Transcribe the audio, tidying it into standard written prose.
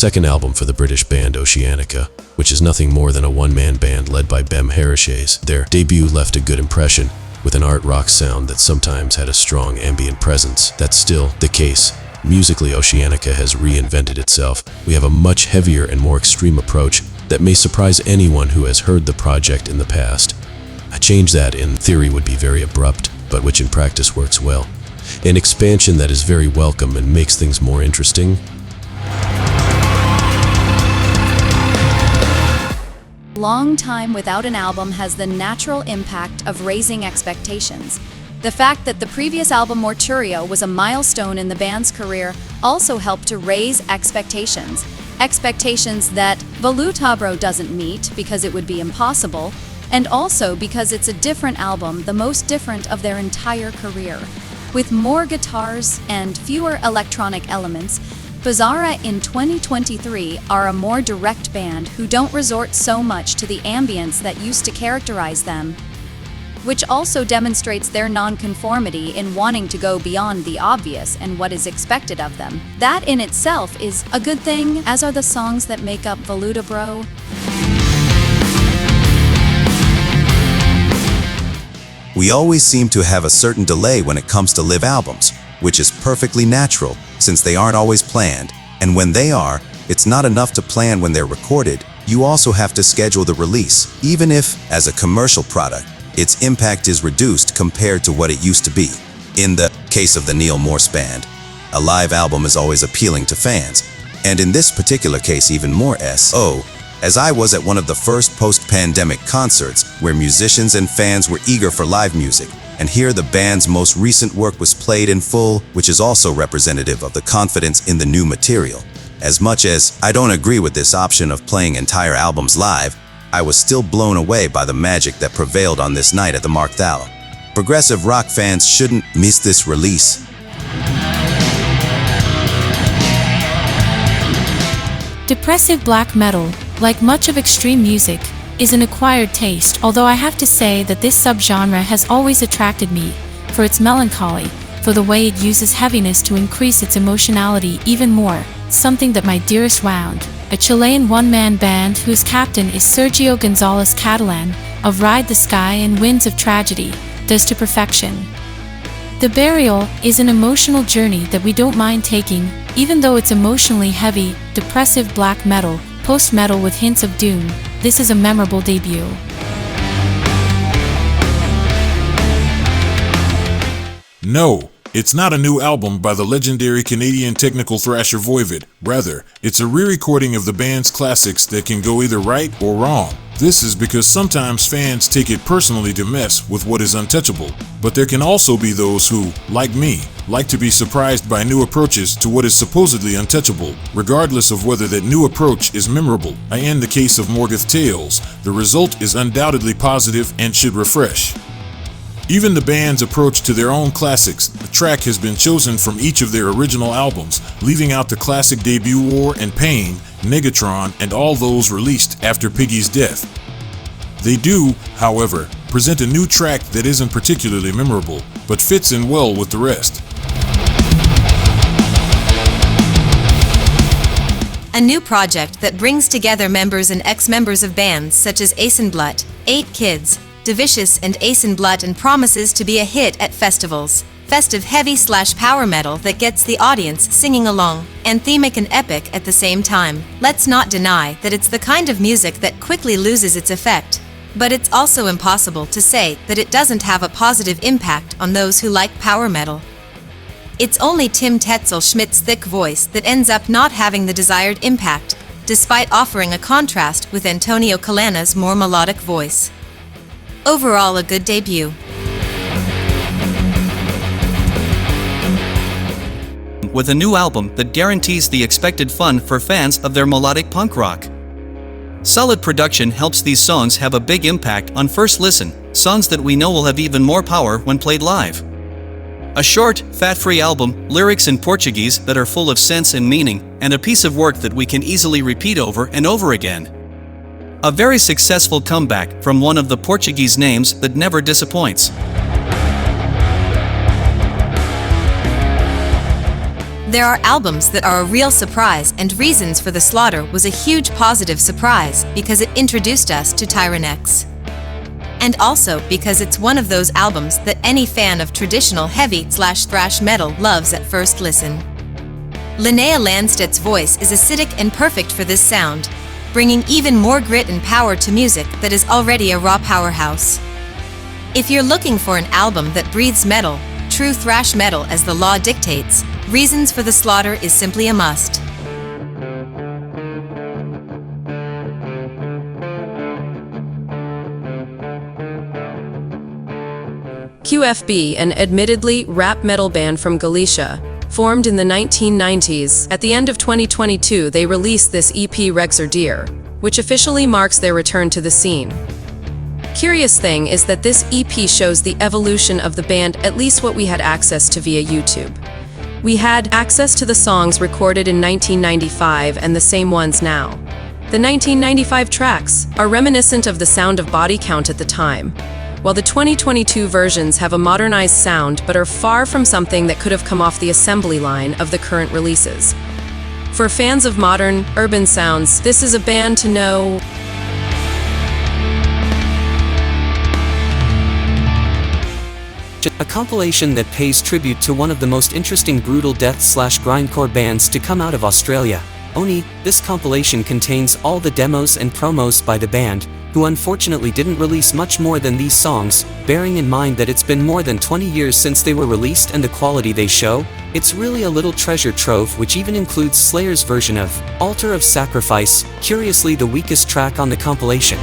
second album for the British band Oceanica, which is nothing more than a one-man band led by Bem Herriches. Their debut left a good impression, with an art rock sound that sometimes had a strong ambient presence. That's still the case. Musically, Oceanica has reinvented itself. We have a much heavier and more extreme approach that may surprise anyone who has heard the project in the past. A change that, in theory, would be very abrupt, but which in practice works well. An expansion that is very welcome and makes things more interesting. Long time without an album has the natural impact of raising expectations. The fact that the previous album Morturio was a milestone in the band's career also helped to raise expectations. Expectations that Volutabro doesn't meet because it would be impossible, and also because it's a different album, the most different of their entire career. With more guitars and fewer electronic elements, Bizarra in 2023 are a more direct band who don't resort so much to the ambience that used to characterize them, which also demonstrates their nonconformity in wanting to go beyond the obvious and what is expected of them. That in itself is a good thing, as are the songs that make up Volutabro. We always seem to have a certain delay when it comes to live albums, which is perfectly natural since they aren't always planned, and when they are, it's not enough to plan when they're recorded. You also have to schedule the release, even if, as a commercial product, its impact is reduced compared to what it used to be. In the case of the Neal Morse band, a live album is always appealing to fans, and in this particular case even more so, as I was at one of the first post-pandemic concerts where musicians and fans were eager for live music, and here the band's most recent work was played in full, which is also representative of the confidence in the new material. As much as I don't agree with this option of playing entire albums live, I was still blown away by the magic that prevailed on this night at the Markthalle. Progressive rock fans shouldn't miss this release. Depressive black metal, like much of extreme music, is an acquired taste, although I have to say that this subgenre has always attracted me, for its melancholy, for the way it uses heaviness to increase its emotionality even more, something that my Dearest wound, a Chilean one-man band whose captain is Sergio Gonzalez Catalan, of Ride the Sky and Winds of Tragedy, does to perfection. The Burial is an emotional journey that we don't mind taking, even though it's emotionally heavy, depressive black metal, post-metal with hints of doom. This is a memorable debut. No, it's not a new album by the legendary Canadian technical thrasher Voivod. Rather, it's a re-recording of the band's classics that can go either right or wrong. This is because sometimes fans take it personally to mess with what is untouchable, but there can also be those who, like me, like to be surprised by new approaches to what is supposedly untouchable, regardless of whether that new approach is memorable. In the case of Morgoth Tales, the result is undoubtedly positive and should refresh. Even the band's approach to their own classics, the track has been chosen from each of their original albums, leaving out the classic debut War and Pain, Negatron, and all those released after Piggy's death. They do, however, present a new track that isn't particularly memorable, but fits in well with the rest. A new project that brings together members and ex-members of bands such as Eisenblut, 8 Kids, Divicious and Eisenblut, and promises to be a hit at festivals. Festive heavy/power metal that gets the audience singing along, anthemic and epic at the same time. Let's not deny that it's the kind of music that quickly loses its effect. But it's also impossible to say that it doesn't have a positive impact on those who like power metal. It's only Tim Tetzel-Schmidt's thick voice that ends up not having the desired impact, despite offering a contrast with Antonio Calana's more melodic voice. Overall, a good debut. With a new album that guarantees the expected fun for fans of their melodic punk rock. Solid production helps these songs have a big impact on first listen, songs that we know will have even more power when played live. A short, fat-free album, lyrics in Portuguese that are full of sense and meaning, and a piece of work that we can easily repeat over and over again. A very successful comeback from one of the Portuguese names that never disappoints. There are albums that are a real surprise, and Reasons for the Slaughter was a huge positive surprise because it introduced us to Tyranex. And also because it's one of those albums that any fan of traditional heavy/thrash metal loves at first listen. Linnea Landstedt's voice is acidic and perfect for this sound, bringing even more grit and power to music that is already a raw powerhouse. If you're looking for an album that breathes metal, true thrash metal as the law dictates, Reasons for the Slaughter is simply a must. QFB, an admittedly rap metal band from Galicia, formed in the 1990s. At the end of 2022, they released this EP Reverebera, which officially marks their return to the scene. Curious thing is that this EP shows the evolution of the band, at least what we had access to via YouTube. We had access to the songs recorded in 1995 and the same ones now. The 1995 tracks are reminiscent of the sound of Body Count at the time, while the 2022 versions have a modernized sound but are far from something that could have come off the assembly line of the current releases. For fans of modern, urban sounds, this is a band to know. A compilation that pays tribute to one of the most interesting brutal death/grindcore bands to come out of Australia, Oni. This compilation contains all the demos and promos by the band, who unfortunately didn't release much more than these songs. Bearing in mind that it's been more than 20 years since they were released and the quality they show, it's really a little treasure trove, which even includes Slayer's version of Altar of Sacrifice, curiously the weakest track on the compilation.